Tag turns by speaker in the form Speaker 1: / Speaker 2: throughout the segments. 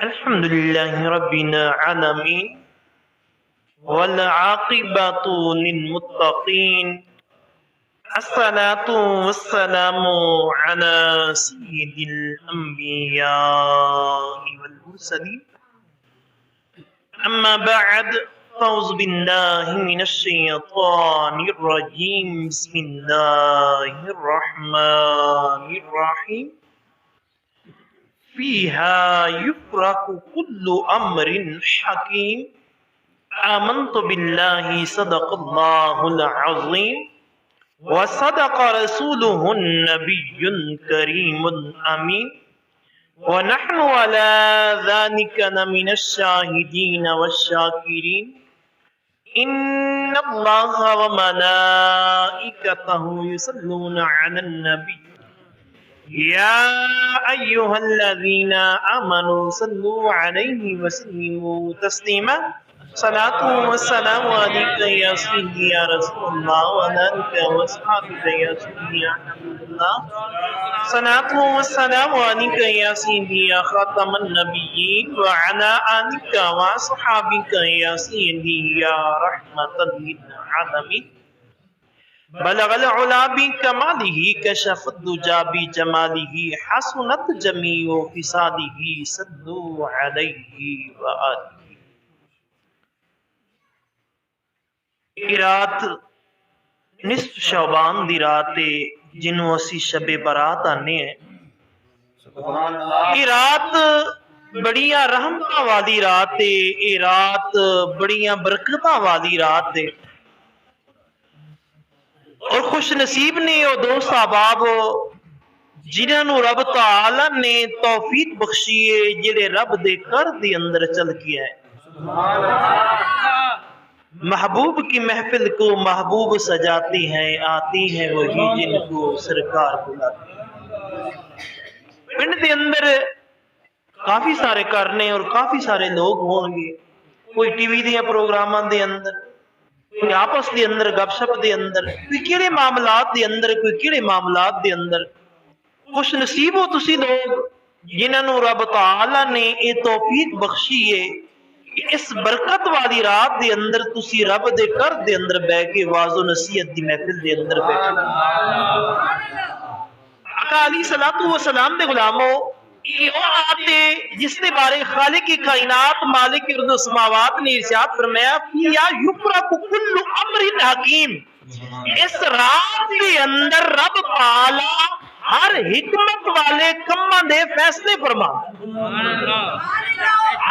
Speaker 1: الحمد لله رب العالمين والعاقبة للمتقين الصلاة والسلام على سيد الأنبياء والمرسلين أما بعد فأعوذ بالله من الشيطان الرجيم بسم الله الرحمن الرحيم فيها يفرق كل أمر حكيم آمنت بالله صدق الله العظيم وصدق رسوله النبي الكريم الأمين ونحن على ذلك من الشاهدين والشاكرين إن الله وملائكته يصلون على النبي يا أيها الذين آمنوا صلوا عليه وسلموا تسليما صلاة والسلام عليك يا سيدي يا رسول الله وعلى آلك وأصحابك يا سيدي يا حبيب الله صلاة والسلام عليك يا سيدي يا خاتم النبيين وعلى آلك وأصحابك يا سيدي يا رحمة للعالمين بلغ العلا بكماله كشف الدجى بجماله حسنت جميع خصاله صلوا عليه وآله. یہ رات نصف شعبان دی رات جنوں اسی شب برات آنے ہیں. یہ رات بڑیاں رحمتاں والی رات ہے. یہ رات بڑیاں برکتاں والی رات ہے. اور خوش نصیب نے وہ دوست احباب جنہوں رب تعالی نے توفیق بخشی ہے جڑے رب دے گھر دے اندر چل کے آئے. محبوب کی محفل کو محبوب سجاتی ہیں, آتی ہیں وہی جن کو سرکار بلاتی ہیں. پنڈ دے اندر کافی سارے کرنے اور کافی سارے لوگ ہوں گے. کوئی ٹی وی دے پروگراماں دے اندر, کوئی آپس دے اندر گپ شپ دے اندر, کوئی کیڑے معاملات دے اندر, کوئی کیڑے معاملات دے اندر. خوش نصیب ہو تسی لوگ جنہوں رب تعالی نے یہ توفیق بخشی ہے کہ اس برکت والی رات دے اندر تسی رب دے گھر دے اندر بیٹھ کے واعظ و نصیحت دی محفل دے اندر بیٹھے. آقا علیہ الصلوۃ والسلام دے غلاموں, یہ وہ آیت ہے جس کے بارے خالق کائنات مالک ارض و سماوات نے ارشاد فرمایا فیہا یفرق کل امر حکیم. اس رات کے اندر رب تعالی ہر حکمت والے کماں دے فیصلے فرما,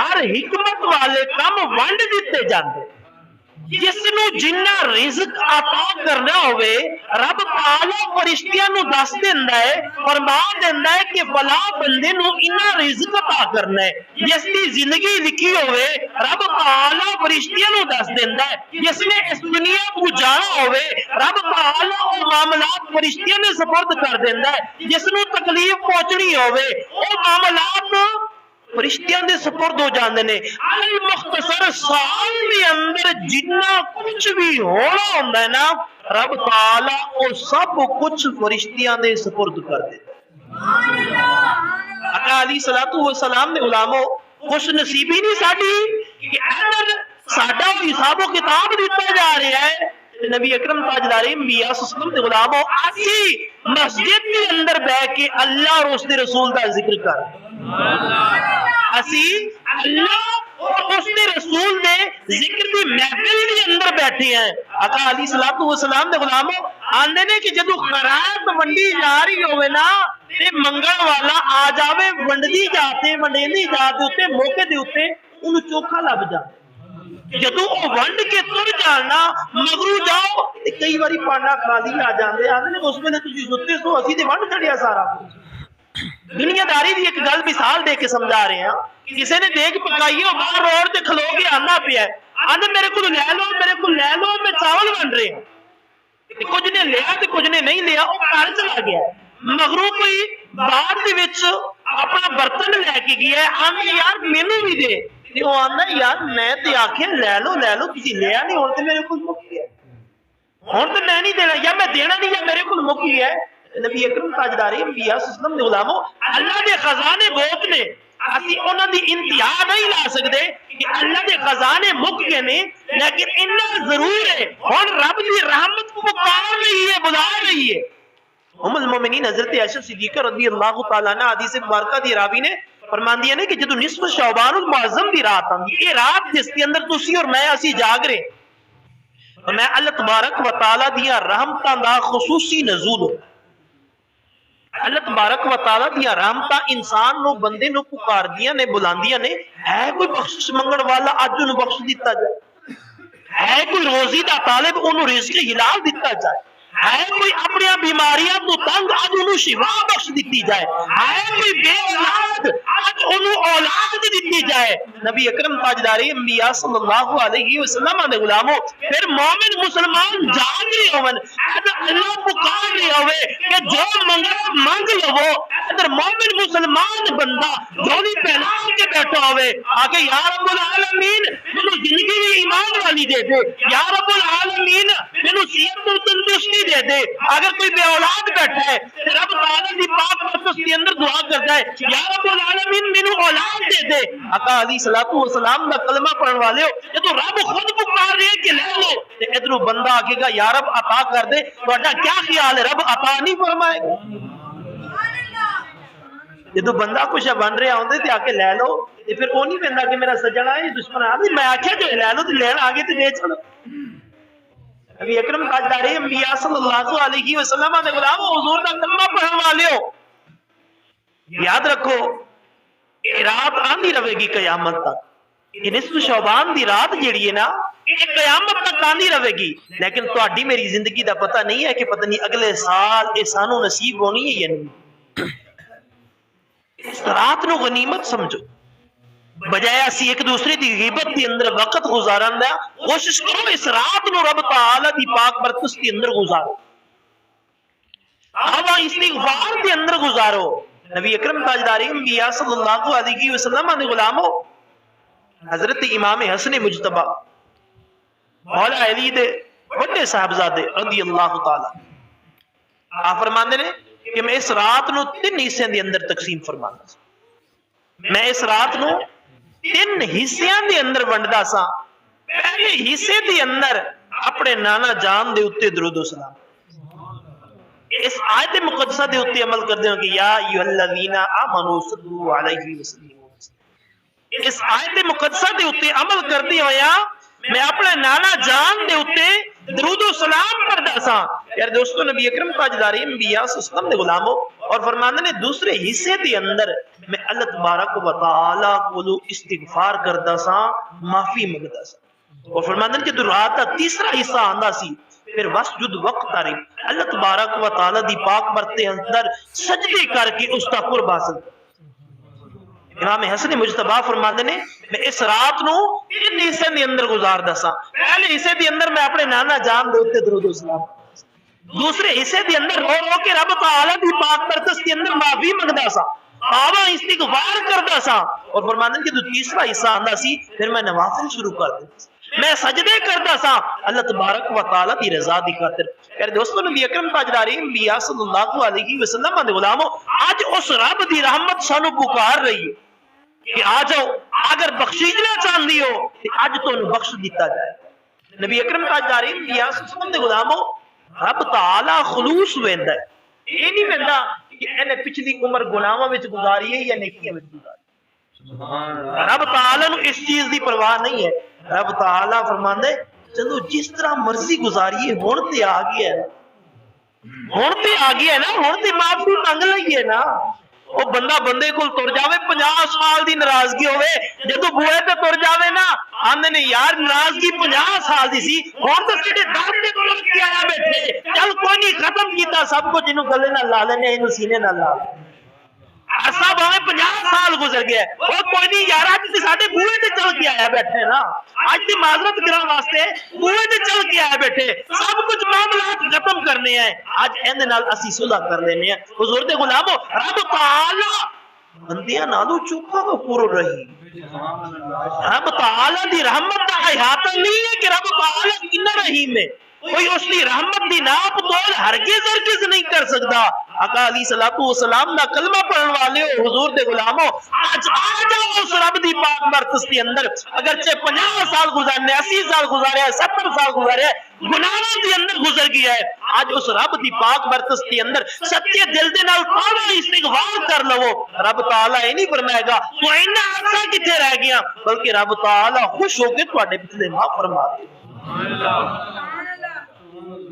Speaker 1: ہر حکمت والے کم ونڈ دیتے جاندے. جس نو جنہ رزق عطا کرنا ہوئے رب تعالی فرشتیاں نو دس دیندا ہے, فرما دیندا ہے کہ فلاں بندے نو انہاں رزق عطا کرنا ہے. جس دی زندگی لکھی ہوئے رب تعالی فرشتیاں نو دس دیندا ہے. جس نے اس دنیا کو جانا ہوئے رب تعالی او معاملات فرشتیاں نے سپرد کر دیندا ہے. جس نو تکلیف پہنچنی ہوئے او معاملات فرشتیاں دے سپرد ہو جاندے نے. المختصر سال دے اندر جنہ کچھ بھی ہونا ہوندا ہے نا رب تعالی او سب کچھ فرشتیاں دے سپرد کر دیندا ہے. آقا علیہ الصلوۃ والسلام نے غلاموں خوش نصیبی نہیں ساڈی کہ اندر ساڈا حساب و کتاب دیتا جا رہا ہے. نبی اکرم تاجدار انبیاء صلی اللہ علیہ وسلم کے غلاموں اسی مسجد کے اندر بیٹھ کے اللہ اور اس کے رسول کا ذکر کر, اسی اللہ اور اس کے رسول دے ذکر دی محفل کے اندر بیٹھے ہیں. آقا علیہ الصلوۃ والسلام دے غلاموں آندے نے کہ جدوں خیرات ونڈی جا رہی ہوئے نا تے منگل والا آ جاوے ونڈدی جاتے ونڈیندی جاتے اوتے موقع دے اوتے اونوں چوکھا لب جائے. جدوں او ونڈ کے تر جانا مگرو جاؤ تے کئی واری پانا خالی آ جاندے. آندے نے اس ویلے تسی ستے سو اسی تے ونڈ چھڑیا سارا. دنیا داری دی ایک گل مثال دے کے سمجھا رہے ہیں. کسی نے دیکھ پکائی ہو باہر روڈ تے کھلو کے آنا پیا ہے, آندے میرے کو لے لو میرے کو لے لو, میں چاول بن رہے ہیں. کچھ نے لیا تے کچھ نے نہیں لیا, وہ گھر چلا گیا. مغرو کوئی بعد دے وچ اپنا برتن لے کے گیا ہے, آندے یار مینوں بھی دے. وہ آندا یار میں تے آکھے لے لو کسی لیا نہیں, ہن تے میرے کو مک گیا, ہن تے میں نہیں دینا, یا میں دینا نہیں یا میرے کو مک گیا ہے. نبی اکرم تاجدار انبیاء صلی اللہ علیہ وسلم نے غلاموں اللہ دے خزانے بہت نے. اسی انہاں دی انتہا نہیں لا سکتے کہ اللہ دے خزانے مک گئے نے، لیکن اتنا ضرور ہے ہن رب دی رحمت پکار رہی ہے، بلا رہی ہے۔ ام المومنین حضرت عائشہ صدیقہ رضی اللہ تعالیٰ عنہ حدیث مبارکہ دی راوی نے فرمان دیا نے کہ جدو نصف شعبان المعظم دی رات آندی، یہ رات جس کے اندر تسی اور میں اسی جاگ رہے اور میں اللہ تبارک و تعالیٰ دیا رحمتاں دا خصوصی نزول ہو۔ اللہ تبارک و تعالیٰ دیا رحمتاں انسان نو بندے نو پکار دیا نے، بلاندیا نے، ہے کوئی بخشش منگن والا اج انہوں بخش دیتا جائے، ہے کوئی روزی دا طالب انہوں رزق حلال دیتا جائے، ہے کوئی اپنی بیماریاں تو تنگ اج انہوں شفا بخش دیتی جائے، ہے کوئی بے اولاد اج انہوں اولاد دیتی جائے۔ نبی اکرم تاجدار انبیاء صلی اللہ علیہ وسلم نے غلاموں پھر مومن مسلمان جان رہے ہوئے، اللہ پکار رہے ہوئے کہ جو منگا مانگ لو، ادھر مومن مسلمان بندہ جھولی پہنا کے بیٹھا ہوئے آگے یا رب العالمین مینوں زندگی بھی ایمان والی دے دے، یا رب العالمین مینوں صحت و تندرستی دے دے۔ اگر کوئی بے اولاد بیٹھا ہے رب تعالیٰ دی پاک برکت کے اندر دعا کرتا ہے یا رب العالمین مینوں اولاد دے دے، آقا علیہ الصلوۃ والسلام دا کلمہ پڑھن والے ہو یہ تو رب خود پکار رہے کہ لے لو، تے ادھروں بندہ آگے گا یا رب عطا کر دے، تہاڈا کیا خیال ہے رب عطا نہیں فرمائے گا؟ جدو بندہ کچھ بن رہا ہوندے تے آ کے لے لو، تے پھر وہ نہیں کہندا کہ میرا سجنا ہے دشمن آ میں آکھیا جو لے لو تے لین آگے تے دے چلو۔ نبی اکرم تاجدار انبیاء صلی اللہ علیہ وسلم نے غلام حضور دا کلمہ پڑھن والے ہو، یاد رکھو یہ رات آندی رہے گی قیامت تک، یہ نصف شعبان دی رات جیڑی ہے نا یہ قیامت تک آندی رہے گی، لیکن تہاڈی میری زندگی دا پتہ نہیں ہے کہ پتہ نہیں اگلے سال یہ سانو نصیب ہونی ہے یا نہیں۔ اس رات نو غنیمت سمجھو، بجائے اسی ایک دوسرے دی غیبت دی اندر وقت گزارن دا کوشش کرو اس رات نو رب تعالی دی پاک برکت دی اندر گزارو، ہوا استغفار دی اندر گزارو۔ نبی اکرم تاجدار انبیاء صلی اللہ علیہ وسلم نے غلامو حضرت امام حسن مجتبی مولا علی دے بڑے صاحبزادے رضی اللہ تعالی آپ فرماندے نے کہ میں اس رات نو 3 حصے دے اندر تقسیم فرمانا سا، میں اس رات نو 3 حصیاں دے اندر ونڈدا سا۔ پہلے حصے دے اندر اپنے نانا جان دے اتے درود و سلام، اس آیت مقدسہ دے اتے عمل کردے ہوں کہ یا ایھا الذین آمنوا صلوا علیہ وسلم، اس آیت مقدسہ دے اتے عمل کردے ہویا میں اپنے نانا جان دے اتے درود و سلام پڑھدا سا۔ یار دوستو نبی اکرم تاجدار انبیاء صلی اللہ علیہ وسلم نے غلامو اور فرماندے نے دوسرے حصے دے اندر میں اللہ تبارک و تعالی کو استغفار کردا سا، معافی منگدا سا، اور فرماندے نے کہ رات دا تیسرا حصہ آندا سی پھر وسجد وقت آری اللہ تبارک و تعالی دی پاک برتے اندر سجدے کر کے اس کا قرب حاصل۔ امام حسن مجتبی فرماندے نے میں اس رات نو 3 حصے دے اندر گزار دسا، پہلے حصے دے اندر میں اپنے نانا جان دے اوتے درود و سلام، دوسرے حصے دے اندر رو رو کے رب تعالی دی پاک برکت دے اندر معافی منگدا سا، توبہ استغفار کردا سا، اور فرماندے کہ جو تیسرا حصہ آندا سی پھر میں نوافل شروع کر دتا، میں سجدے کردا سا اللہ تبارک و تعالی دی رضا دی خاطر۔ پھر دوستو نبی اکرم تاجدار انبیاء صلی اللہ علیہ وسلم دے غلامو آج اس رب دی رحمت سانو پکار رہی ہے کہ آ جاؤ، اگر بخشیجنا چاہندی ہو کہ اج تانوں بخش دیتا جائے۔ نبی اکرم تاجدار انبیاء صلی اللہ علیہ وسلم دے غلامو رب تعالی خلوص ویندا ہے، یہ نہیں ویندا کہ اینے پچھلی عمر گناہاں وچ گزاری ہے یا نیکیاں وچ گزاری۔ رب تعالی نو اس چیز دی پرواہ نہیں ہے، رب تعالی فرماندا ہے چلو جس طرح مرضی گزاریے ہن تے آ گیا ہے، ہن تے آ گیا ہے نا، ہن تے معافی مانگ لئیے نا۔ وہ بندہ بندے کو تر جاوے 50 سال دی ناراضگی ہوئے جدو بوئے تے تر جاوے نا آندے نے یار ناراضگی 50 سال دی سی ہن تے ساڈے در تے تر کے آیا بیٹھے، چل کوئی نہیں ختم کیتا سب کچھ، اینو گلے نال لا لینے، اینو سینے نال لا لینے، عرصہ بھاوے 50 سال گزر گیا وہ کوئی نہیں یار اج تے ساڈے بوئے تے چل کے آیا بیٹھے نا، اج تے معذرت کرن واسطے بوئے تے چل کے آیا بیٹھے، سب کچھ معاملات ختم کرنے ہیں، اج ایندے نال اسی صلح کر لینے ہیں۔ حضور دے غلامو رب تعالی بندیاں نالوں چوکھا غفور رہی، رب تعالی دی رحمت دا احاطہ نہیں ہے کہ رب تعالی کتنا رحیم ہے، کوئی اس کی رحمت دی ناپ تول ہرگز نہیں کر سکتا۔ آقا علیہ السلام دا کلمہ پڑھن والے ہو حضور دے غلاموں آج آ جاؤ اس رب دی پاک برکت کے اندر اگرچہ 50 سال گزارنے 80 سال گزارے 70 سال گزارے گناہوں کے اندر گزر گیا ہے آج اس رب دی پاک برکت کے اندر سچے دل دے نال توبہ استغفار کر لو رب تعالی یہ نہیں فرمائے گا تو اینا عرصہ کتے رہ گیا بلکہ رب تعالی خوش ہو کے تواڈے پچھلے معاف فرما دے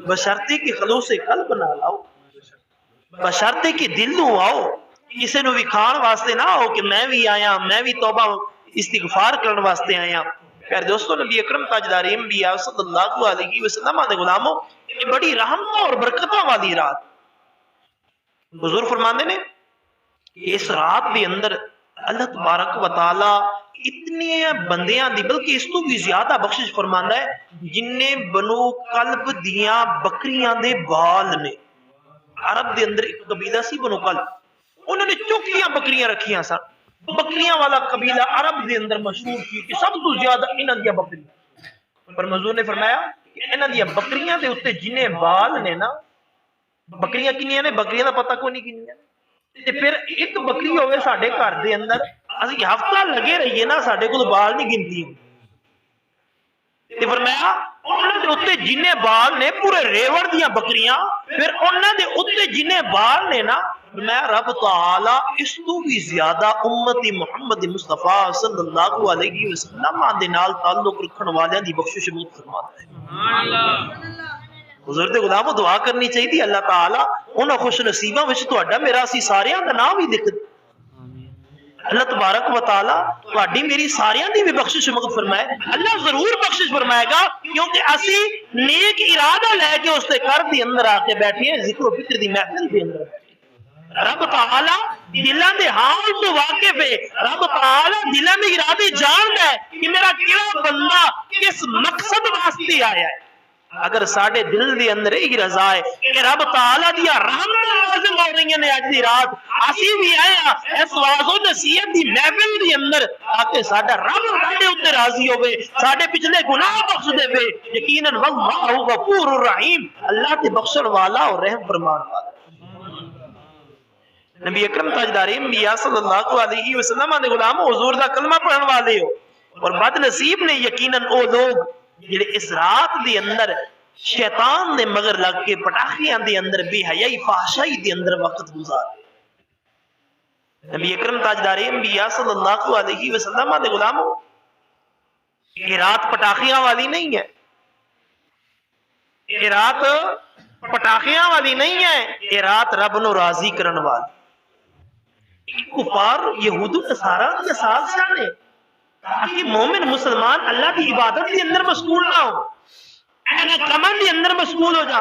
Speaker 1: بشرطے کہ خلوص قلب نہ لاؤ بشرطے کہ دل نو آؤ کسی نو وکھان واسطے نہ آؤ کہ میں بھی آیا میں بھی توبہ استغفار کرن واسطے آیا پھر دوستو نبی اکرم تاجدار انبیاء صلی اللہ علیہ وسلم دے غلاموں یہ بڑی رحمتوں اور برکتوں والی رات حضور فرماندے نے کہ اس رات دے اندر اللہ تبارک و تعالی اتنے بندیاں دی بلکہ اس تو بھی زیادہ بخشش فرماندا ہے جن نے بنو کلب دیاں بکریاں دے بال نے عرب دے اندر ایک قبیلہ سی بنو کلب انہوں نے چوکیاں بکریاں رکھیاں سن بکریاں والا قبیلہ عرب دے اندر مشہور کی کہ سب تو زیادہ انہاں دیا بکریاں پر حضور نے فرمایا کہ انہاں دیا بکریاں دے اوتے جنے بال نے نا بکریاں کنیاں نے بکریاں دا پتہ کوئی نہیں کنیاں تے پھر ایک بکری ہوئے ساڈے گھر دے اندر اسی ہفتہ لگے رہیے نا ساڈے کول بال نہیں گنتی تے فرمایا انہاں دے اوتے جنے بال نے پورے ریوڑ دیاں بکریاں پھر انہاں دے اوتے جنے بال نے نا میں رب تعالی اس تو بھی زیادہ امت محمد مصطفیٰ صلی اللہ علیہ وسلم دے نال تعلق رکھن والیاں دی بخشش عطا فرماتا ہے سبحان اللہ حضور دے غلاموں دعا کرنی چاہیے اللہ تعالی انہاں خوش نصیباں وچ تہاڈا میرا سی ساریاں دا نام بھی لکھ اللہ تبارک و تعالی تہاڈی میری ساریاں دی بھی بخشش مغفرت فرمائے اللہ ضرور بخشش فرمائے گا کیونکہ اسی نیک ارادہ لے کے اس تے گھر دے اندر آ کے بیٹھے ہیں ذکر و فکر دی محفل دے اندر رب تعالی دلاں دے حال تو واقف ہے رب تعالی دلاں دے ارادے جاندا ہے کہ میرا کیڑا بندہ کس مقصد واسطے آیا ہے اگر ساڈے دل دے اندر یہ رضا ہے کہ رب تعالی دی رحمت نازل ہو رہی ہیں اج دی رات اسی بھی آئے ہیں اس واعظ و نصیحت دی محفل دے اندر تاکہ ساڈا رب ساڈے اوتے راضی ہوے ساڈے پچھلے گناہ بخش دے وے یقیناً واللہ غفور الرحیم اللہ تے بخشن والا اور رحم فرمان والا نبی اکرم تاجدار انبیاء صلی اللہ علیہ وسلم دے غلام حضور دا کلمہ پڑھن والے ہو اور بد نصیب نے یقیناً او لوگ جڑے اس رات دے اندر شیطان دے مگر لگ کے پٹاخیاں دے اندر بے حیائی فحشائی دے اندر وقت گزار نبی اکرم تاجدار انبیاء صلی اللہ علیہ وسلم دے غلاموں یہ رات پٹاخیاں والی نہیں ہے یہ رات پٹاخیاں والی نہیں ہے یہ رات رب نو راضی کرن والی کفار یہود و نصارا کے ساتھ جانے تاکہ مومن مسلمان اللہ کی عبادت کے اندر مشغول نہ ہو اینا کمن کے اندر مشغول ہو جا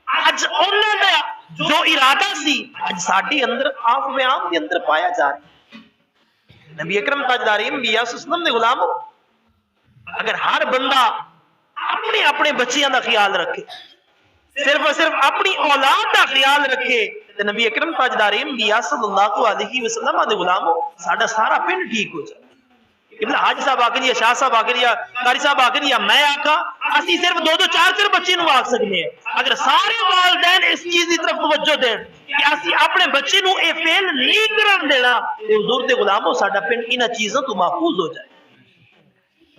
Speaker 1: آج انہوں نے جو ارادہ سی آج ساڑھی اندر آف و عام کے اندر پایا جا رہا ہے نبی اکرم تاجدار انبیاء صلی اللہ علیہ وسلم نے غلاموں اگر ہر بندہ اپنے اپنے بچیاں دا خیال رکھے صرف اور صرف اپنی اولاد دا خیال رکھے تو نبی اکرم تاجدار انبیاء صلی اللہ علیہ وسلم دے غلاموں ساڈا سارا پنڈ ٹھیک ہو جائے ابن حاج صاحب آ کر یا شاہ صاحب آ کر یا قاری صاحب آ کر یا میں آکا اسی صرف دو دو چار چار بچے نو آکھ سکتے ہیں اگر سارے والدین اس چیز کی طرف توجہ دیں کہ اسی اپنے بچے نو اے فیل نہیں کرن دینا تو حضور دے غلاموں ساڈا پنڈ انہاں چیزوں تو محفوظ ہو جائے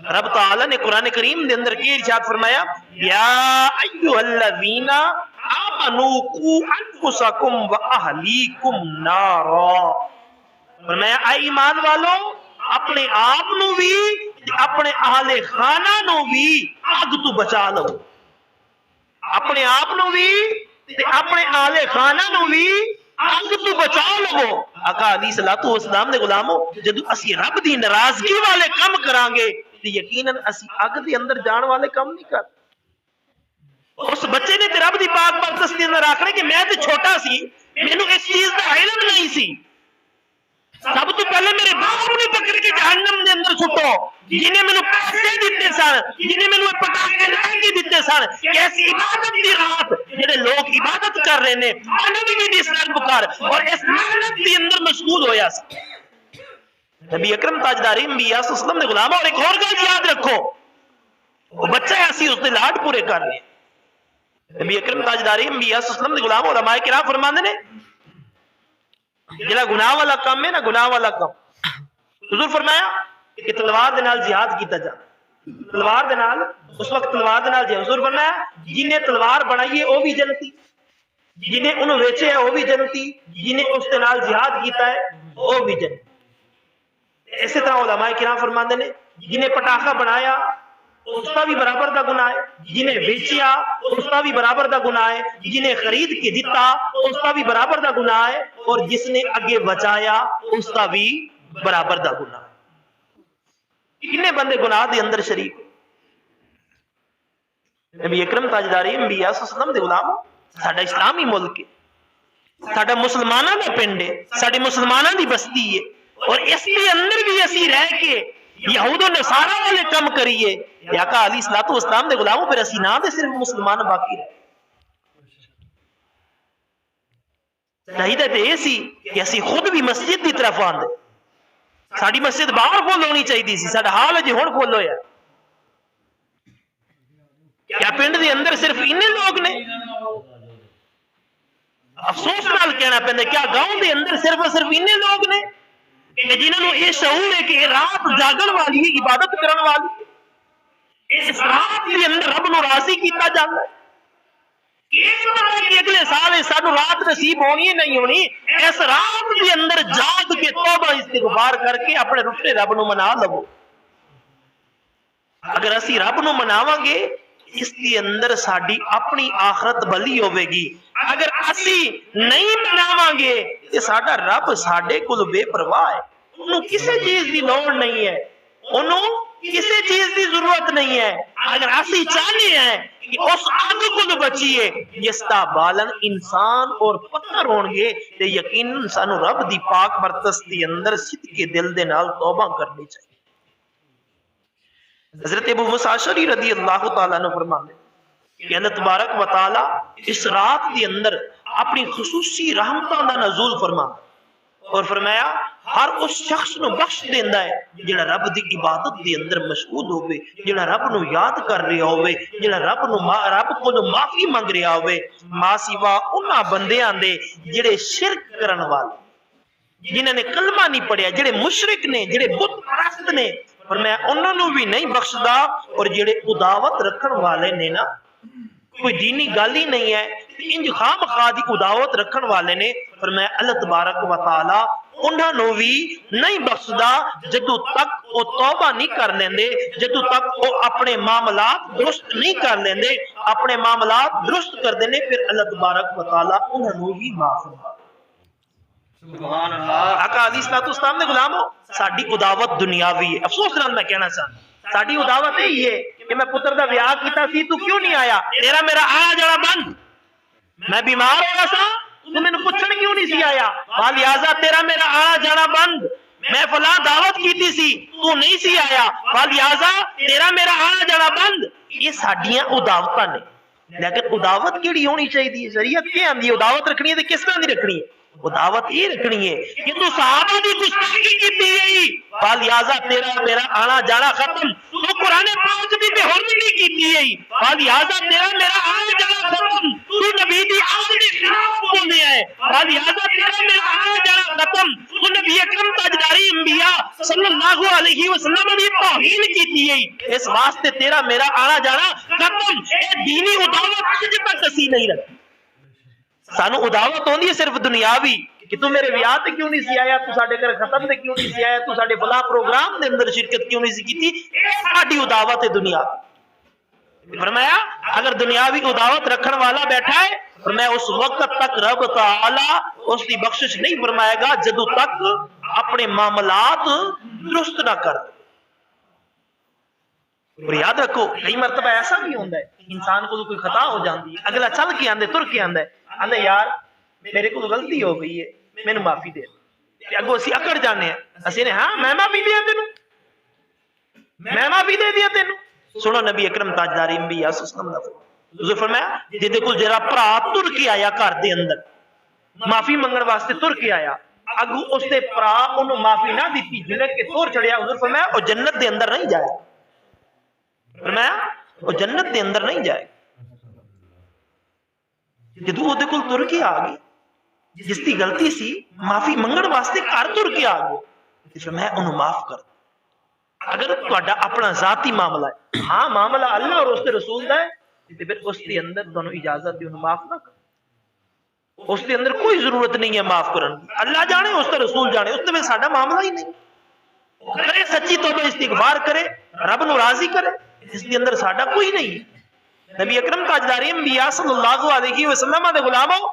Speaker 1: رب تعالی نے قرآن کریم دے اندر کی ارشاد فرمایا یا ایھا الذین آمنوا قوا انفسکم واہلیکم نارا فرمایا اے ایمان والو اپنے آپ نو بھی اپنے اہل خانہ نو بھی آگ تو بچا لو اپنے آپ نو بھی اپنے اہل خانہ نو بھی آگ تو بچا لو آقا علیہ الصلوۃ والسلام دے غلاموں جدو اسی رب دی ناراضگی والے کم کران گے تے یقیناً اسی اگ دے اندر جان والے کم نہیں کر اس بچے نے تے رب دی پاک پرست دے اندر آکھنا کہ میں تے چھوٹا سی مینوں اس چیز دا علم نہیں سی سب تو پہلے میرے باپ نے پکڑ کے جہنم دے اندر چھٹو جنہیں میں نے پیسے دیتے سن جنہیں میں نے پٹاخے لے کے دیتے سن کیسی عبادت دی رات جڑے لوگ عبادت کر رہے نے انہوں نے بھی اسلام پکار اور اس محنت دی اندر مشغول ہویا سا نبی اکرم تاجدار انبیاء صلی اللہ علیہ وسلم نے غلام اور ایک اور گل یاد رکھو وہ بچہ ہے اسی اس نے لاڈ پورے کر رہے نبی اکرم تاجداری انبیاء صلی اللہ علیہ وسلم دے غلام علماء کرام فرماندے نے جڑا گناہ والا کام ہے نا، گناہ والا کام، حضور فرمایا کہ تلوار دے نال جہاد کیتا جا، تلوار دے نال، اس وقت تلوار دے نال جہاد، حضور فرمایا جنہیں تلوار بنائی ہے وہ بھی جنتی، جنہیں انہوں ویچے ہے وہ بھی جنتی، جنہیں اس دے نال جہاد کیتا ہے وہ بھی جنتی۔ اسی طرح علماء کرام فرماندے نے جنہیں پٹاخہ بنایا اس کا بھی برابر دا گناہ ہے، جنہیں ویچیا اس کا بھی برابر دا گناہ ہے، جنہیں خرید کے دیتا اس کا بھی برابر دا گناہ ہے، اور جس نے اگے بچایا اس کا بھی برابر دا گناہ ہے۔ کتنے بندے گناہ دے اندر شریک؟ نبی اکرم تاجداری انبیاء صلی اللہ علیہ وسلم دے غلام، ساڈا اسلامی ملک ہے، ساڈا مسلماناں دا پنڈ ہے، ساڈے مسلماناں دی بستی ہے، اور اس کے اندر بھی اسی رہ کے یہود و نصارہ والے کم کریے، یا آقا علیہ الصلوۃ والسلام دے غلاموں پھر اسی نہ دے صرف مسلمان باقی رہے۔ چاہیے تے یہ سی کہ اسی خود بھی مسجد کی طرف آندے، ساڈی مسجد باہر کھول ہونی چاہیے سی، ساڈا حال جی ہن کھول ہویا۔ کیا پنڈ دے اندر صرف انہیں لوگ نے؟ افسوس نال کہنا پہندے کیا گاؤں دے اندر صرف اور صرف انہیں لوگ نے کہ جنہوں نے یہ شعور ہے کہ رات جاگن والی ہے، عبادت کرن والی، اس رات کے اندر رب نو راضی کیتا جاتا ہے کہ اگلے سال سانو رات نصیب ہونی ہے نہیں ہونی، اس رات کے اندر جاگ کے توبہ استغفار کر کے اپنے رٹے رب نو منا لو۔ اگر اسی رب نو مناواں گے اس کے اندر ساڈی اپنی آخرت بھلی ہوے گی، اگر اسی نہیں مناواں گے تے ساڈا رب ساڈے کول بے پرواہ ہے، انہوں کسی چیز دی لوڑ نہیں ہے، انہوں کسی چیز دی ضرورت نہیں ہے۔ اگر اسی چاہنے ہیں کہ اس آگ کو بچیے جس دا بالن انسان اور پتھر ہون گے تے یقیناً سانو رب دی پاک برتس دی اندر صدق کے دل دے نال توبہ کرنی چاہیے۔ حضرت ابو موسیٰ اشعری رضی اللہ تعالیٰ نے فرمایا کہ اللہ تبارک و تعالیٰ اس رات کے اندر اپنی خصوصی رحمتوں دا نزول فرما اور فرمایا ہر اس شخص نو بخش دیندا ہے جڑا رب دی عبادت دے اندر مشغول ہوئے، جڑا رب نو یاد کر رہا ہوئے، جڑا رب کو معافی منگ رہا ہوئے، ماں سوا انہاں بندیاں دے جڑے شرک کرن والے، جنہاں نے کلمہ نہیں پڑھیا، جڑے مشرک نے، جڑے بت پرست نے، فرمایا انہوں نے بھی نہیں بخشدا، اور جڑے اداوت رکھن والے نے نا، کوئی دینی گل ہی نہیں ہے، انج خام خواہ دی اداوت رکھن والے نے، فرمایا اللہ تبارک و تعالی انہوں نے بھی نہیں بخشدا جدو تک وہ توبہ نہیں کر لیندے، جدو تک وہ اپنے معاملات درست نہیں کر لیندے، اپنے معاملات درست کر دینے، پھر اللہ تبارک و تعالی انہوں نے بھی معاف فرما۔ سبحان اللہ۔ آقا علیہ السلام نے غلاموں ساڈی اداوت دنیاوی ہے، افسوس نال میں کہنا چاہتا ساڈی اداوت یہی ہے کہ میں پتر دا بیاہ کیتا سی تو کیوں نہیں آیا، تیرا میرا آیا جڑا بند، میں بیمار ہو گیا سا تو میں نے پوچھنے کیوں نہیں سی آیا، لہٰذا تیرا میرا آنا جانا بند، میں فلاں دعوت کیتی سی تو نہیں سی آیا، لہٰذا تیرا میرا آنا جانا بند۔ یہ ساڈیاں اداوتاں نے، لیکن اداوت کیڑی ہونی چاہیے؟ شریعت کیا آندی اداوت رکھنی ہے تے کس طرح دی رکھنی ہے؟ دعوت یہ رکھنی ہے کہ تو صحابہ دی گستاخی کیتی ہے، لہٰذا تیرا میرا آنا جانا ختم، تو قرآن پاک دی بے حرمتی کیتی ہے، لہٰذا تیرا میرا آنا جانا ختم، تو نبی دی آگ دے خلاف بولنے آئے، لہٰذا تیرا میرا آنا جانا ختم، تو نبی اکرم تاجداری انبیاء صلی اللہ علیہ وسلم دی توہین کیتی ہے، اس واسطے تیرا میرا آنا جانا ختم۔ اے دینی اداوت اج تک اسی نہیں رکھی، سانو اداوت ہوندی ہے صرف دنیاوی کہ تو میرے بیاہ تے کیوں نہیں سی آیا، تو ساڈے گھر ختم تے کیوں نہیں سی آیا، تو ساڈے فلاں پروگرام دے اندر شرکت کیوں نہیں سی کیتی، اے ساڈی اداوت ہے دنیاوی۔ فرمایا اگر دنیاوی اداوت رکھن والا بیٹھا ہے فرمایا اس وقت تک رب تعالی اس کی بخشش نہیں فرمائے گا جدو تک اپنے معاملات درست نہ کر۔ اور یاد رکھو کئی مرتبہ ایسا بھی ہوتا ہے انسان کو کوئی خطا ہو جاتی ہے، اگلا چل کے آندے تر کے آندا ہے، آندے یار میرے کو غلطی ہو گئی ہے مینوں معافی دے، اگو اسی اکڑ جانے ہیں، اسی نے ہاں میں معافی دیا تینوں، میں معافی دے دیا تینوں۔ سنو نبی اکرم تاجدار انبیاء صلی اللہ علیہ وسلم حضور فرمایا جے کول جڑا بھرا تر کے آیا گھر دے اندر معافی منگن واسطے تر کے آیا، اگو اس دے بھرا اونوں معافی نہ دتی جنے کہ تور چڑھیا، حضور فرمایا او جنت دے اندر نہیں جائے، فرمایا وہ جنت دے اندر نہیں جائے۔ جدو وہ دے کول تر کے آ گئی جس کی غلطی سی معافی منگن واسطے گھر تر کے آ گئے تے فرمایا انہوں معاف کر. اگر تہاڈا اپنا ذاتی معاملہ ہے ہاں معاملہ اللہ اور اس کے رسول دا ہے تے پھر اس کے اندر تانوں اجازت دی انہوں معاف نہ کر. اس کے اندر کوئی ضرورت نہیں ہے معاف کرن کی. اللہ جانے اس کا رسول جانے اس میں ساڈا معاملہ ہی نہیں. کرے سچی توبہ استغفار کرے رب نو راضی کرے اس کے اندر ساڈا کوئی نہیں. نبی اکرم تاجدار انبیاء صلی اللہ علیہ وسلم دے غلاموں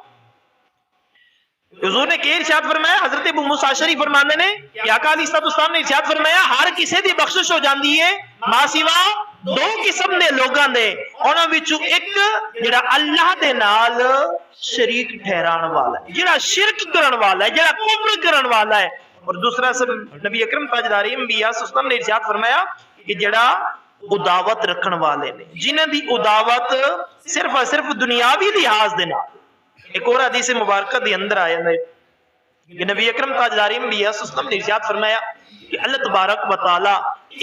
Speaker 1: حضور نے کہ ارشاد فرمایا حضرت ابو موسیٰ اشعری فرماندے نے کہ آقا علیہ الصلوۃ والسلام نے ارشاد فرمایا ہر کسی دی بخشش ہو جاندی ہے ماں سوا دو قسم دے لوگاں دے انہاں وچوں ایک جڑا اللہ دے نال شریک ٹھہران والا ہے جڑا شرک کرن والا ہے جڑا کفر کرن والا ہے اور دوسرا سب نبی اکرم تاجدار انبیاء صلی اللہ علیہ وسلم نے ارشاد فرمایا کہ جڑا اداوت رکھن والے نے جنہاں دی اداوت صرف اور صرف دنیاوی لحاظ دے نال. ایک اور حدیث مبارکہ دی اندر آیا ہے کہ نبی اکرم تاجدار انبیاء صلی اللہ علیہ وسلم نے ارشاد فرمایا کہ اللہ تبارک و تعالی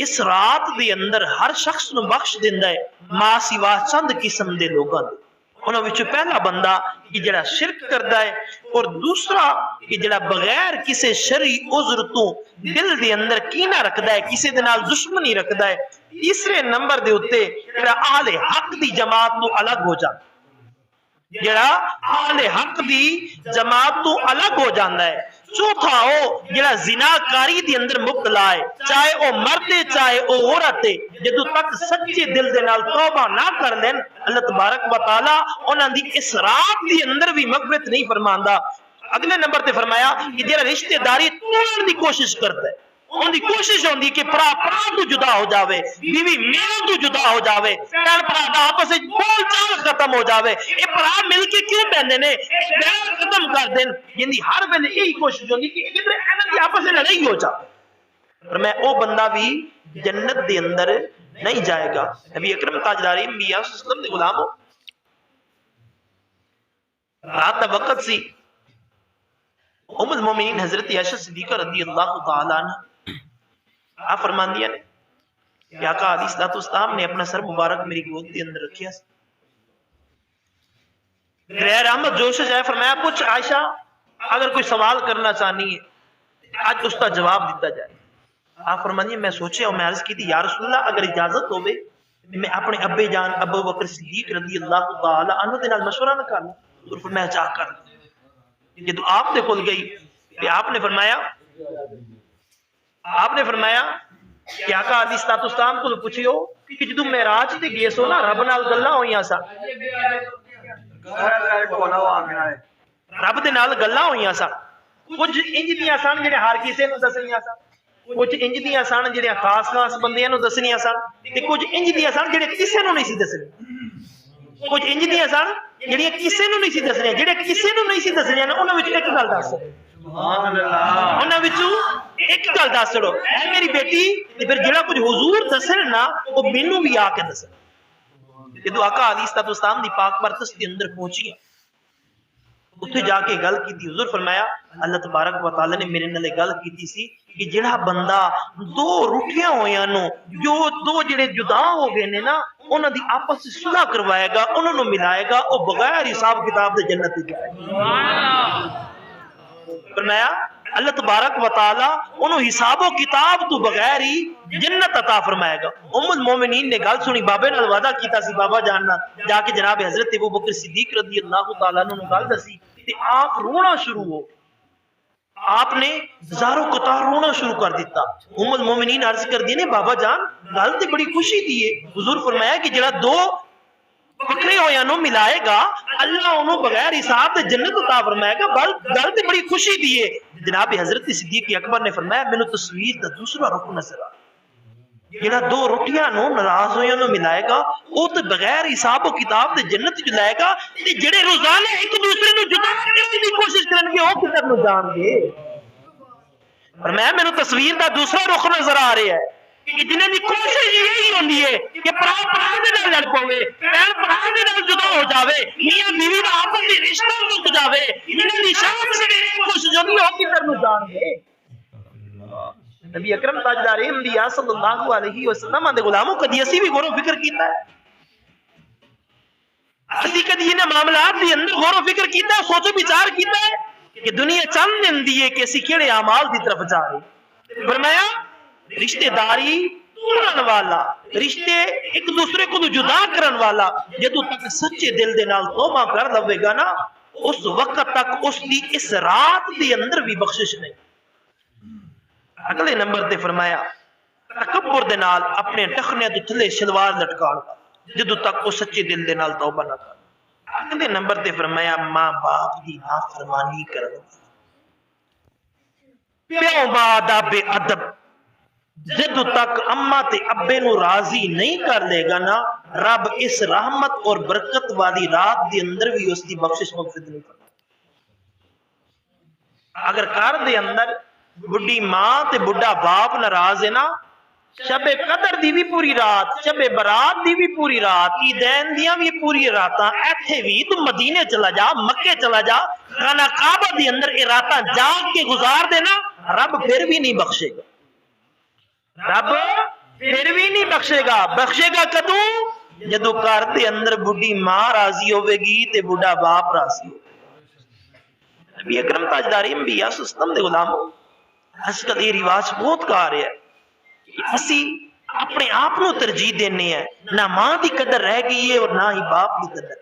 Speaker 1: اس رات دے اندر ہر شخص نو بخش دیندا ہے ماں سوا چند قسم دے لوگاں دے. انہاں وچ پہلا بندہ کہ جڑا شرک کردا ہے اور دوسرا کہ جڑا بغیر کسی شرعی عذر تو دل دے اندر کینہ رکھدا ہے کسی دے نال دشمنی رکھدا ہے. تیسرے نمبر دے اوتے جڑا اہل حق دی جماعت تو الگ ہو جاندا جڑا اہل حق دی جماعت تو الگ ہو جاندا ہے. چوتھا او جڑا زناکاری دی اندر مبتلا ہے چاہے او مرد ہے چاہے او عورت ہے جدوں تک سچے دل دے نال توبہ نہ کر لین اللہ تبارک و تعالی انہاں دی اس رات دی اندر بھی مغفرت نہیں فرماندا. اگلے نمبر تے فرمایا کہ جڑا رشتہ داری توڑن دی کوشش کرتا ہے ان دی کوشش ہوندی کہ پرا تو جدا ہو جاوے بیوی میاں تو جدا ہو جاوے بہن پرا دا آپس وچ بول چال ختم ہو جاوے اے پرا مل کے کیوں بہندے نے بیل ختم کر دین جندی ہر ویلے یہی کوشش ہوندی کہ کدھر انہاں دی آپس وچ لڑائی ہو جاوے. پر میں او بندہ بھی جنت دے اندر نہیں جائے گا. نبی اکرم تاجدار انبیاء صلی اللہ علیہ وسلم دے غلاموں رات دا وقت سی ام المومنین حضرت عائشہ صدیقہ رضی اللہ تعالی عنہ آپ فرماندیاں نے کہ آقا علیہ الصلوۃ والسلام نے اپنا سر مبارک میری گود کے اندر رکھیا غیر احمد جوش جائے فرمایا پوچھ عائشہ اگر کوئی سوال کرنا چاہنی ہے آج اس کا جواب دیتا جائے. آپ فرماندیاں میں سوچے اور میں عرض کی تھی یا رسول اللہ اگر اجازت ہوئے میں اپنے ابے جان ابو بکر صدیق رضی اللہ تعالی عنہ دے نال مشورہ نہ کر لوں اور فرمایا چاہ کر جدو آپ نے کھل گئی کہ آپ نے فرمایا کہ آقا علیہ الصلوۃ والسلام کو پوچھیو کہ جدو معراج تے گئے سو نا رب نال گلاں ہوئیاں سا رب دے نال گلاں ہوئیاں سا کچھ انج دیاں سن جڑے ہر کسے نوں دسنیاں سن کچھ انج دیاں سن جڑے خاص خاص بندیاں نوں دسنیاں سن تے کچھ انج دیاں سن جڑے کسے نوں نہیں سی دسنی کچھ انج دیاں سن جڑیاں کسے نوں نہیں سی دسنیاں جڑے کسے نوں نہیں سی دسنیاں انہاں وچ ایک گل دس سبحان اللہ انہاں وچوں ایک گل دس چھڑو اے میری بیٹی تے پھر جڑا کچھ حضور دسن نا او مینوں بھی آ کے دسن. جدو آقا علیہ الصلوۃ والسلام دی پاک پرتش دے اندر پہنچی اتنے جا کے گل کی حضور فرمایا اللہ تبارک و تعالی نے میرے نال گل کی سی کہ جڑا بندہ دو روٹیاں ہویاں نو جو دو جڑے جدا ہو گئے نے نا انہاں دی آپس وچ صلح کروائے گا انہاں نو ملائے گا او بغیر حساب کتاب دے جنت وچ جائے گا. فرمایا اللہ تبارک و تعالی انہوں حساب و کتاب تو بغیر ہی جنت عطا فرمائے گا. ام المومنین نے گل سنی بابے نال وعدہ کیتا سی بابا جاننا جا کے جناب حضرت ابو بکر صدیق رضی اللہ تعالی عنہ نے گل دسی تے آپ رونا شروع ہو آپ نے زارو قطار رونا شروع کر دیتا. ام المومنین عرض کر دی نے بابا جان گل تے بڑی خوشی دی ہے. حضور فرمایا کہ جڑا دو پکڑے ہویاں نو ملائے گا اللہ انہوں بغیر حساب تے جنت عطا فرمائے گا. گل تے بڑی خوشی دی ہے. جناب حضرت صدیق اکبر نے فرمایا مینوں تصویر دا دوسرا رخ نظر آ جڑا دو روٹیاں نو ناراض ہویاں نو ملائے گا او تے بغیر حساب و کتاب تے جنت چ لائے گا تے جڑے روزانہ ایک دوسرے نو جدا کرنے دی کوشش کرن گے او کدھر نو جان گے. فرمایا مینوں تصویر دا دوسرا رخ نظر آ رہا ہے کہ جنہاں دی کوشش یہی ہوندی ہے کہ پرا دے نال لڑ پوے بہن پرا دے نال جدا ہو جاوے میاں بیوی دا آپس وچ رشتہ ٹوٹ جاوے جنہاں دی شام سویرے کوشش ہوندی ہے او کدھر نو جان گے. نبی اکرم تاجدار انبیاء صلی اللہ علیہ وسلم دے غلاموں کدی اسی بھی غور و فکر کیتا ہے اسی کدی انہاں معاملات دی اندر غور و فکر کیتا ہے, سوچو بچار کیتا ہے کہ دنیا چند دن دی ہے کہ اسی کیڑے اعمال دی طرف جا رہے. فرمایا رشتہ داری توڑن والا, رشتے ایک دوسرے کو جدا کرن والا جدوں تک سچے دل دے نال توبہ کر لوے گا نا, اس وقت تک اس دی اس رات دی اندر بھی بخشش نہیں. اگلے نمبر تے فرمایا تکبر دے نال اپنے ٹخنے دے تھلے شلوار لٹکان جدوں تک وہ سچے دل دے نال توبہ نہ کر. اگلے نمبر تے فرمایا ماں باپ دی نافرمانی کرن, پیو باپ دا بے ادب جدوں تک اماں تے ابے نو راضی نہیں کر لے گا نا, رب اس رحمت اور برکت والی رات دی اندر بھی اس دی بخشش مغفرت نہیں کرتا. اگر گھر دے اندر بڈی ماں تے بڈا باپ ناراض ہے نا, شب قدر دی بھی پوری رات, شب برات دی بھی پوری رات, عیدین دیاں بھی پوری راتاں, ایتھے بھی تو مدینے چلا جا, مکے چلا جا, خانہ کعبہ دی اندر اے راتاں جاگ کے گزار دینا, رب پھر بھی نہیں بخشے گا. رب پھر بھی نہیں بخشے گا. بخشے گا کدوں؟ جدو گھر دے اندر بڈی ماں راضی ہوے گی تے بڈا باپ راضی ہوے گا. نبی اکرم تاجدار انبیاء سسٹم دے غلاموں, آج کل یہ رواج بہت کہہ رہے ہیں کہ اسی اپنے آپ نو ترجیح دینے ہیں, نہ ماں دی قدر رہ گئی ہے اور نہ ہی باپ دی قدر.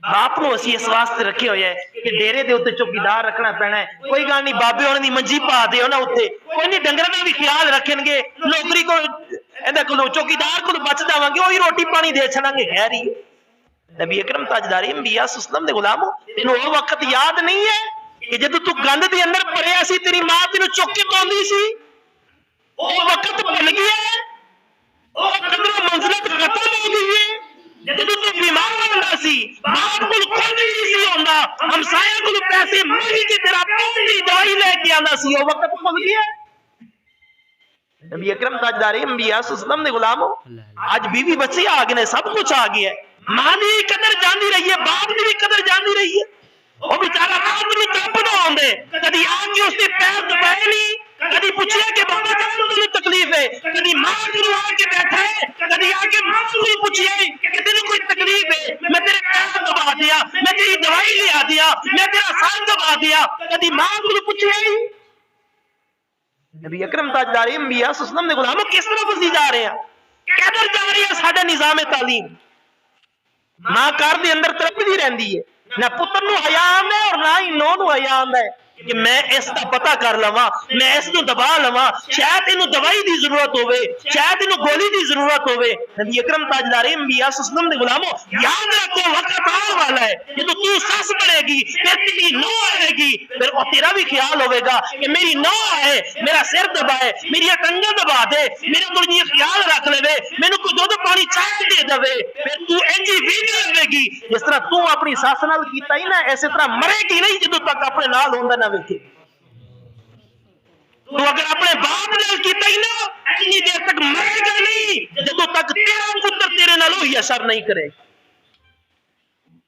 Speaker 1: باپ نو اسی اس واسطے رکھے ہوئے ہیں کہ ڈیرے دے اوتے چوکیدار رکھنا پینا ہے, کوئی گل نہیں بابے ہونے دی منجی پا دے ہونا اوتے, کوئی نہیں ڈنگراں دا بھی خیال رکھن گے, نوکری کو ایندا کولو چوکیدار کولو بچ جاواں گے, وہی روٹی پانی دے چھڑاں گے, خیر ہی. نبی اکرم تاجدار انبیاء سسلم دے غلاموں, تینوں وہ وقت یاد نہیں ہے کہ جدوں تو گند دے اندر پڑیا سی تیری ماں تینوں چک کے پاندی سی, وہ وقت بھول گیا ہے, وہ قدر و منزلت ختم ہو گئی ہے. جدوں تو بیمار ہوندا سی, باپ کول کچھ نہیں سی ہوندا, ہمسایہ کول پیسے منگ کے تیرا پوت دی دوائی لے کے آندا سی, وہ وقت بھول گیا ہے. نبی اکرم تاجدار انبیاء سسلم دے غلاموں, آج بیوی بچے آ گئے, سب کچھ آ گیا ہے, ماں دی قدر جاندی رہی ہے, باپ دی بھی قدر جاندی رہی ہے. وہ بیچارہ رات نو تڑپدا ہوندے, کدی آ کے اس دے پیر دبائے نہیں, کدی پوچھیا کہ بابا جان تینوں تکلیف ہے, کدی ماں کو آ کے بیٹھا ہے, کدی آ کے ماں کو پوچھیا کہ تینوں کوئی تکلیف ہے, میں تیرے پیر دبا دیا, میں تیری دوائی لیا دیا, میں تیرا سر دبا دیا, کدی ماں کو پوچھیا ہی. نبی اکرم تاجدار انبیاء سسلم دے غلاموں, کس طرح بسی جا رہے ہیں, کدھر جا رہی ہے ساڈا نظام تعلیم. ماں گھر دے اندر تڑپدی رہندی ہے, نہ پتر نو حیا آندا ہے اور نہ ہی نو نو حیا آندا ہے کہ میں اس دا پتہ کر لواں, میں اس نو دبا لواں, شاید اینو دوائی دی ضرورت ہوے, شاید اینو گولی دی ضرورت ہوے. نبی اکرم تاجدار انبیاء سسلم دے غلاموں, یاد رکھو وقت آنے والا ہے جدوں تو سس بنے گی, پھر تیری نو آئے گی, پھر وہ تیرا بھی خیال ہوے گا کہ میری نو آئے, میرا سر دبائے, میری ٹنگاں دبا دے, میرے کول یہ خیال رکھ لے, مینوں کوئی دودھ پانی چاہ دے دے, پھر تو انجی بھی کرے گی جس طرح تو اپنی ساس نال کیتا ہی نا, اسی طرح مرے گی نہیں جدوں تک اپنے نال ہوندا نہ ویکھے. تو اگر اپنے باپ نال کیتا ہی نا, اتنی دیر تک مرے گا نہیں جدوں تک تیرا پتر تیرے نال وہی اثر نہیں کرے.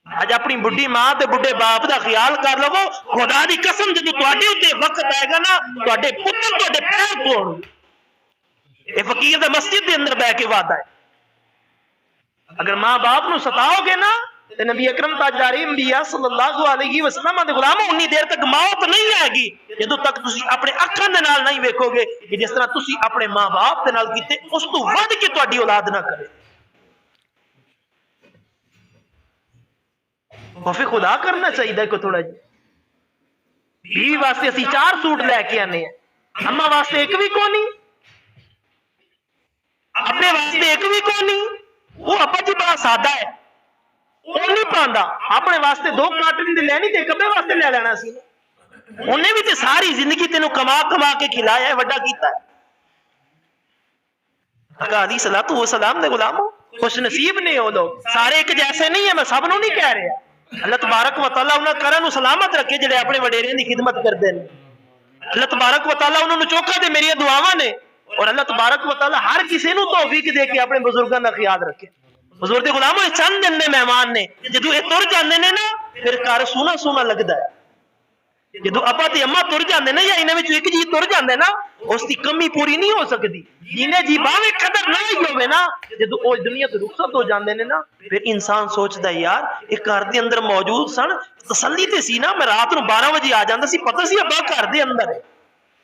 Speaker 1: آج اپنی بڈھی ماں تے بڈھے باپ دا خیال کر لو, خدا دی قسم جدوں تواڈے اوتے وقت آئے گا نا, تواڈے پتر تواڈے پیر پون. اے فقیر دا مسجد دے اندر بیٹھ کے وعدہ ہے. اگر ماں باپ نو ستاؤ گے نا, تے نبی اکرم تاجدار انبیاء صلی اللہ علیہ وسلم دے غلاموں, انی دیر تک موت نہیں آئے گی جدوں تک تسی اپنے اکھاں دے نال نہیں ویکھو گے کہ جس طرح تسی اپنے ماں باپ دے نال کیتے اس تو ود کے تواڈی اولاد نہ کرے. خوف خدا کرنا چاہیے کہ تھوڑا جی. بیوی واسطے اسی 4 سوٹ لے کے آنے ہیں, اماں واسطے ایک بھی کونی, اپنے واسطے ایک بھی کونی. وہ ابا جی بڑا سادہ ہے, وہ نہیں پاندا, اپنے واسطے 2 کاٹن دی لینی تے کبے واسطے لے لینا سی. انہیں بھی تے ساری زندگی تینوں کما کما کے کھلایا ہے, وڈا کیتا ہے. آقا علیہ الصلوۃ والسلام دے غلاموں, خوش نصیب نے ہو لوگ, سارے ایک جیسے نہیں ہیں, میں سب نو نہیں کہہ رہا. اللہ تبارک و تعالیٰ انہاں کرن نو سلامت رکھے جڑے اپنے وڈیریاں دی خدمت کردے نے. اللہ تبارک و تعالیٰ انہاں نو چوکھا دے میری دعاواں نے, اور اللہ تبارک و تعالیٰ ہر کسی نو توفیق دے کے اپنے بزرگاں دا خیال رکھے. حضور دے غلاموں, چند دن دے مہمان نے, جدوں اے تر جاندے نے نا, پھر گھر سونا سونا لگدا ہے. جدو ابا تے اما تر جاندے نا یا انہاں وچوں ایک جی تر جاندے نا اس دی کمی پوری نہیں ہو سکتی جنہیں جی باویں قدر نہ ہی ہوے نا جدو او دنیا تو رخصت ہو جاندے نے نا پھر انسان سوچدا ہے یار ایک گھر دے اندر موجود سن تسلی تے سی نا میں رات نو 12 بجے آ جاندا سی پتہ سی ابا گھر دے اندر ہے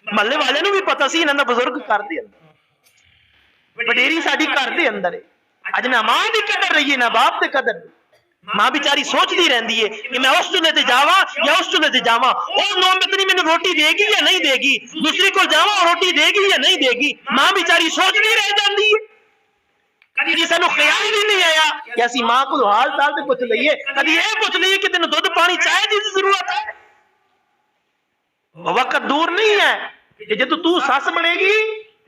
Speaker 1: محلے والے نو بھی پتہ سی انہاں دا بزرگ گھر دے اندر وڈیری ساڈی گھر دے اندر ہے اج نہ ماں دی قدر رہی ہے نہ باپ دی قدر ماں بیچاری سوچتی رہندی ہے کہ میں اس چولہے تے جاواں یا اس چولہے تے جاواں او نومتنی مینوں روٹی دے گی یا نہیں دے گی دوسری کول جاواں روٹی دے گی یا نہیں دے گی ماں بیچاری سوچتی رہ جاندی ہے کدی سانو خیال ہی نہیں آیا کہ اسی ماں کو حال چال تے پوچھ لئیے کدی یہ پوچھ لئیے کہ تینوں دودھ پانی چائے دی ضرورت ہے وقت دور نہیں ہے کہ جب تو ساس بنے گی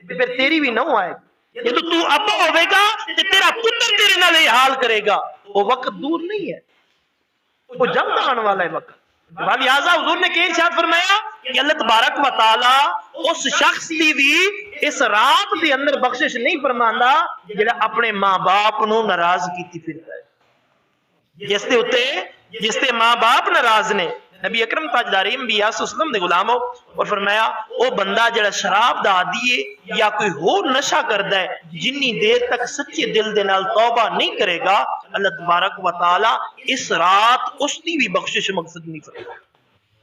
Speaker 1: پھر تیری بھی نو آئے گی جب تو ابا ہوئے گا تو تیرا پتر تیرے نال یہ حال کرے گا وہ وقت دور نہیں ہے وہ جلد آنے والا ہے وقت لہذا حضور نے کہ ارشاد فرمایا کہ اللہ تبارک و تعالی اس شخص دی بھی اس رات دے اندر بخشش نہیں فرماندا جڑا اپنے ماں باپ نو ناراض کیتی پھردا ہے جس دے اوتے جس تے ماں باپ ناراض نے نبی اکرم تاجدار انبیاء صلی اللہ علیہ وسلم دے غلاموں اور فرمایا او بندہ جڑا شراب دا عادی ہے یا کوئی ہور نشہ کردا ہے جنی دیر تک سچے دل دے نال توبہ نہیں کرے گا اللہ تبارک و تعالی اس رات اس دی بھی بخشش مقصد نہیں فرمائے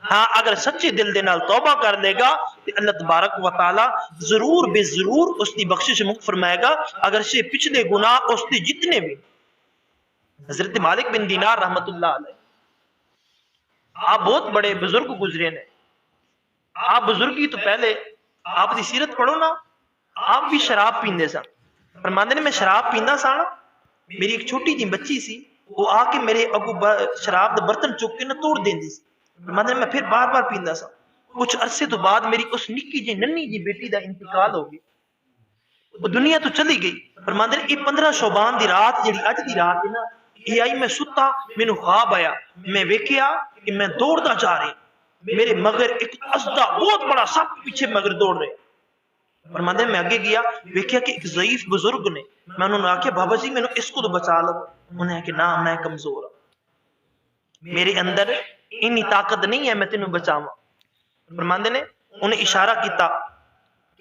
Speaker 1: ہاں اگر سچے دل دے نال توبہ کر لے گا تو اللہ تبارک و تعالی ضرور بے ضرور اس دی بخشش فرمائے گا اگر سے پچھلے گناہ اس دی جتنے بھی حضرت مالک بن دینار رحمت اللہ علیہ آپ بہت بڑے بزرگ گزرے نے آپ بزرگی تو پہلے آپ دی سیرت پڑھو نا آپ بھی شراب پیندے سن فرماندے نے میں شراب پیندا سا میری ایک چھوٹی جی بچی سی وہ آ کے میرے اگو شراب دا برتن چک کے نہ توڑ دیندی سی فرماندے نے میں پھر بار بار پیندا سا کچھ عرصے تو بعد میری اس نکی جی ننی جی بیٹی دا انتقال ہو گیا وہ دنیا تو چلی گئی فرماندے نے یہ 15 شعبان دی رات جڑی اج دی رات ہے نا یہ آئی میں ستا مینوں خواب آیا میں ویکھیا کہ میں دوڑدا جا رہی میرے مگر ایک اسدا بہت بڑا سپ پیچھے مگر دوڑ رہے فرماندے میں آگے گیا ویکھیا کہ ایک ضعیف بزرگ نے میں انہوں نے آکھیا بابا جی مینوں اس کو تو بچا لو انہوں نے کہ نہ میں کمزور ہوں میرے اندر انی طاقت نہیں ہے میں تینوں بچاواں فرماندے نے انہیں اشارہ کیتا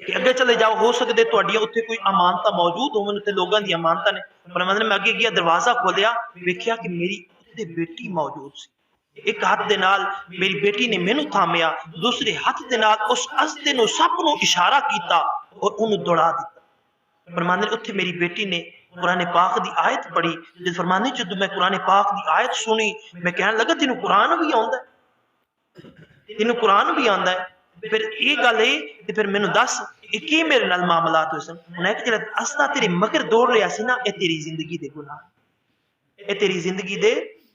Speaker 1: کہ اگے چلے جاؤ ہو سکتے تہاڈیاں اوتھے کوئی امانتاں موجود ہون اوتھے لوگاں دی امانتاں نے فرماندے نے میں اگے گیا دروازہ کھولیا ویکھیا کہ میری اوتھے بیٹی موجود سی ایک ہاتھ دے نال میری بیٹی نے مینوں تھامیا دوسرے ہاتھ دے نال اس اسدے نو سپ نو اشارہ کیتا اور انہوں دوڑا دیتا فرماندے نے اوتھے میری بیٹی نے قرآن پاک دی آیت پڑھی جس فرماندے جدوں میں قرآن پاک دی آیت سنی میں کہنے لگا تینوں قرآن بھی آندا ہے تینوں قرآن بھی آندا ہے پھر یہ گل ہے تے پھر مینوں دس یہ کی میرے نال معاملات ہوئے سن انہیں کہ جڑا اسدا تیرے مگر دوڑ رہا سی نا اے تیری زندگی دے گناہ اے تیری زندگی دے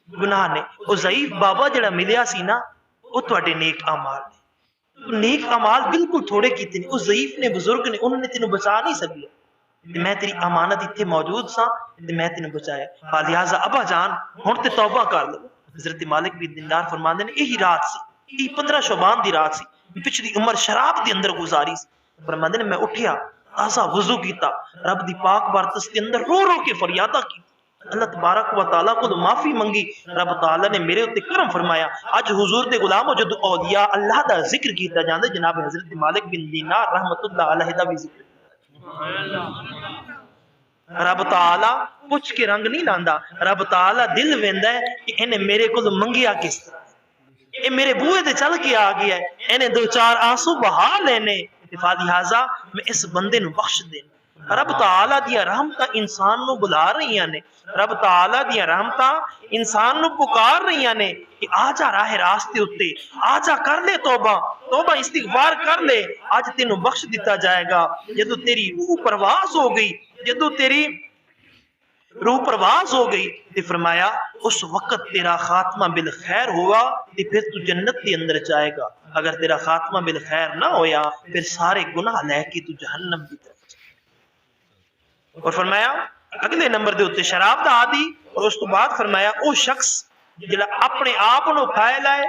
Speaker 1: گناہ نے او ضعیف بابا جڑا ملیا سی نا او تواڈے نیک اعمال نے نیک اعمال بالکل تھوڑے کیتے نے او ضعیف نے بزرگ نے انہوں نے تینوں بچا نہیں سکیا میں تیری امانت اتنے موجود سا تے میں تینوں بچایا لہٰذا ابا جان ہن تے توبہ کر لو حضرت مالک بن دینار فرماندے نے یہی رات سی یہ 15 شعبان دی رات سی پچھلی عمر شراب دے اندر گزاری سی فرماندے نے میں اٹھیا تازہ وضو کیتا رب دی پاک بارتس کے اندر رو رو کے فریادہ کی اللہ تبارک و تعالیٰ کو معافی منگی رب تعالیٰ نے میرے اتنے کرم فرمایا اج حضور دے غلاموں جدو اولیاء اللہ دا ذکر کیتا جاندے جناب حضرت مالک بن دینار رحمت اللہ علیہ دا بھی ذکر رب تعالیٰ پوچھ کے رنگ نہیں لاندا رب تعالیٰ دل ویندا ہے کہ انہیں میرے کو منگیا کس طرح اے میرے بوئے دے چل کے آ گیا ہے انہیں 2-4 آنسو بہا لینے لہٰذا میں اس بندے نو بخش دینا رب تعالیٰ دیا رحمتاں انسان نو بلا رہی نے رب تعالیٰ دیا رحمتاں انسان نو پکار رہی نے کہ آجا راہ راستے اتے آجا کر لے توبہ توبہ استغفار کر لے آج تینوں بخش دیتا جائے گا جدو تیری روح پرواز ہو گئی جدو تیری روح پرواز ہو گئی تے فرمایا اس وقت تیرا خاتمہ بالخیر ہوا تے پھر تو جنت کے اندر جائے گا اگر تیرا خاتمہ بالخیر نہ ہویا پھر سارے گناہ لے کے تو جہنم کی طرف جائے اور فرمایا اگلے نمبر دے اوتے شراب دا عادی اور اس تو بعد فرمایا او شخص جڑا اپنے آپ نو کھائے لائے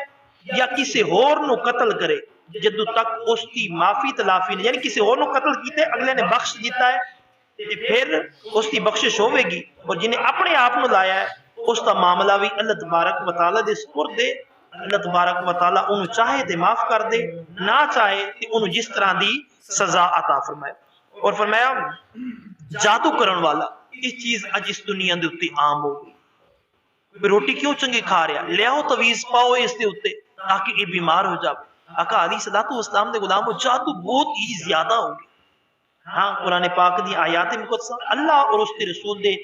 Speaker 1: یا کسی ہور نو قتل کرے جدو تک اس کی معافی تلافی نہیں یعنی کسی ہور نو قتل کیتے اگلے نے بخش دیتا ہے پھر اس کی بخشش ہوے گی اور جنہیں اپنے آپ نو لایا ہے اس کا معاملہ بھی اللہ تبارک و تعالی دے سپرد ہے اللہ تبارک و تعالی انہوں چاہے تے معاف کر دے، نہ چاہے تے انہوں جس طرح دی سزا عطا فرمائے۔ اور فرمایا جادو کرن والا یہ چیز اج اس دنیا دے اوتے عام ہو گئی۔ روٹی کیوں چنگی کھا رہا، لیاؤ تویز پاؤ اس دے اوتے تاکہ یہ بیمار ہو جائے۔ آقا علیہ السلام دے غلاموں جادو بہت ہی زیادہ ہو گئی۔ ہاں قرآن پاک دی آیات مقدسہ اللہ اور اس کے رسول دے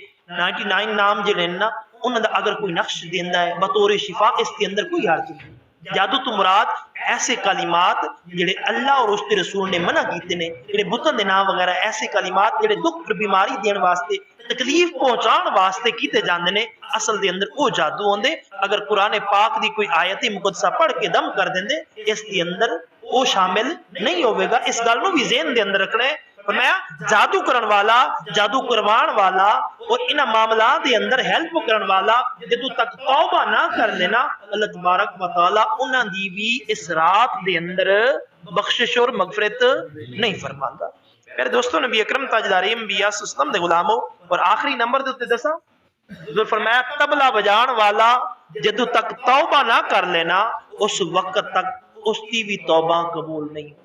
Speaker 1: 99 نام جڑے نا انہاں دا اگر کوئی نقش دیندا ہے بطور شفا اس کے اندر کوئی حرج نہیں۔ جادو تو مراد ایسے کلمات جڑے اللہ اور اس کے رسول نے منع کیتے نے، جڑے بتاں دے نام وغیرہ ایسے کلمات جڑے دکھ اور بیماری دین واسطے تکلیف پہنچان واسطے کیتے جاندے نے، اصل دے اندر وہ جادو ہوندے۔ اگر قرآن پاک دی کوئی آیت مقدسہ پڑھ کے دم کر دیندے اس دے اندر وہ شامل نہیں ہوئے گا۔ اس گل نو بھی ذہن دے اندر رکھنا ہے۔ فرمایا جادو کرن والا، جادو کروان والا اور انہاں معاملات دے اندر ہیلپ کرن والا جدوں تک توبہ نہ کر لینا اللہ تبارک و تعالی انہاں دی بھی اس رات دے اندر بخشش اور مغفرت نہیں فرماندا۔ پھر دوستو نبی اکرم تاجدار انبیاء صلی اللہ علیہ وسلم دے غلامو اور آخری نمبر دے اوتے دساں حضور فرمایا تبلا بجان والا جدوں تک توبہ نہ کر لینا اس وقت تک اس کی بھی توبہ قبول نہیں۔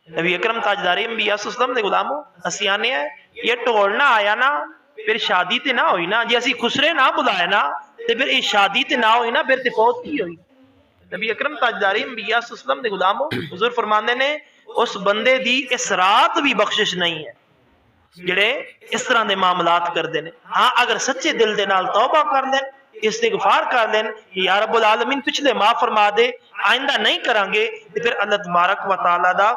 Speaker 1: نبی اکرم تاجدار انبیاء صلی اللہ علیہ وسلم دے غلامو اسیانے ہیں یہ ٹول نہ آیا نا پھر شادی تے نہ ہوئی نا، جی اسی خسرے نہ بلائے نا تے پھر یہ شادی تے نہ ہوئی نا پھر تے فوت کی ہوئی۔ نبی اکرم تاجدار انبیاء صلی اللہ علیہ وسلم دے غلامو حضور فرماندے نے اس بندے دی اس رات بھی بخشش نہیں ہے جڑے اس طرح دے معاملات کر دینے۔ ہاں اگر سچے دل دے نال توبہ کر لیں، استغفار کر لیں کہ یا رب العالمین پچھلے معاف فرما دے آئندہ نہیں کریں گے تو پھر اللہ تبارک و تعالی دا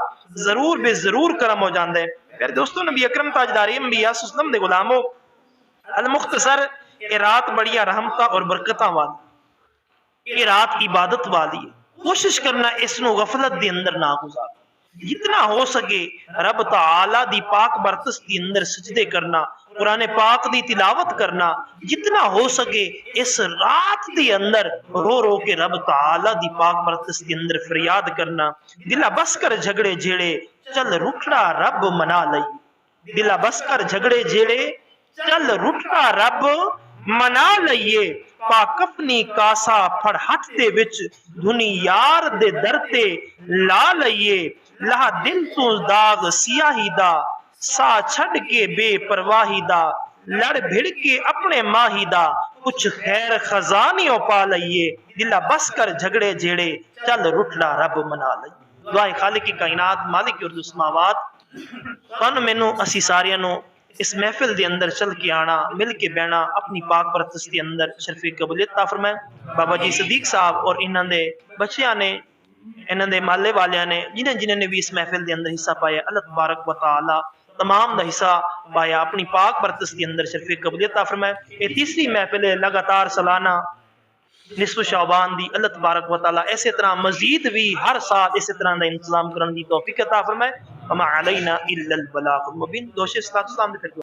Speaker 1: ضرور بے ضرور کرم ہو جاندے ہیں۔ پھر دوستو نبی اکرم تاجدار انبیاء صلی اللہ علیہ وسلم دے غلاموں المختصر یہ رات بڑی رحمتاں اور برکتاں والی، یہ رات عبادت والی ہے۔ کوشش کرنا اس نو غفلت دے اندر نہ گزار، جتنا ہو سکے رب تعالی دی پاک برکت کے اندر سجدے کرنا، قرآن پاک دی تلاوت کرنا، جتنا ہو سکے اس رات دے اندر رو رو کے رب تعالی دی پاک برکت کے اندر فریاد کرنا۔ دلا بس کر جھگڑے جھیڑے چل رٹھڑا رب منا لئی، دلا بس کر جھگڑے جھیڑے چل رٹھڑا رب منا لئیے، پاک اپنی کاسا پھڑ ہٹ دے وچ دھنی یار دے درتے لا لئیے، لہا دل تو داغ سیاہی دا سا چھڑ کے بے پرواہی دا، لڑ بھڑ کے اپنے ماہی دا کچھ خیر خزانیوں پا لئیے، دلا بس کر جھگڑے جھیڑے چل رٹھڑا رب منا لئیے۔ دعائے خالق کی کائنات مالک ارض السماوات کن مینوں اسی ساریاں نو اس محفل دے اندر چل کے آنا، مل کے بینا، اپنی پاک برکت کے اندر شرف قبولیت عطا فرمائے۔ بابا جی صدیق صاحب اور انہاں دے بچیاں نے، انہاں دے محلے والیاں نے جنہاں نے بھی اس محفل دے اندر حصہ پایا، اللہ تبارک و تعالی تمام دا حصہ پایا اپنی پاک برکت کے اندر شرف قبولیت عطا فرمائے۔ یہ تیسری محفل ہے لگاتار سالانہ نصف شعبان دی، اللہ تبارک و تعالی اسی طرح مزید بھی ہر سال اسی طرح دا انتظام کرنے دی توفیق عطا فرمائے۔ وما علینا الا البلاغ المبین۔ دوشے السلام دے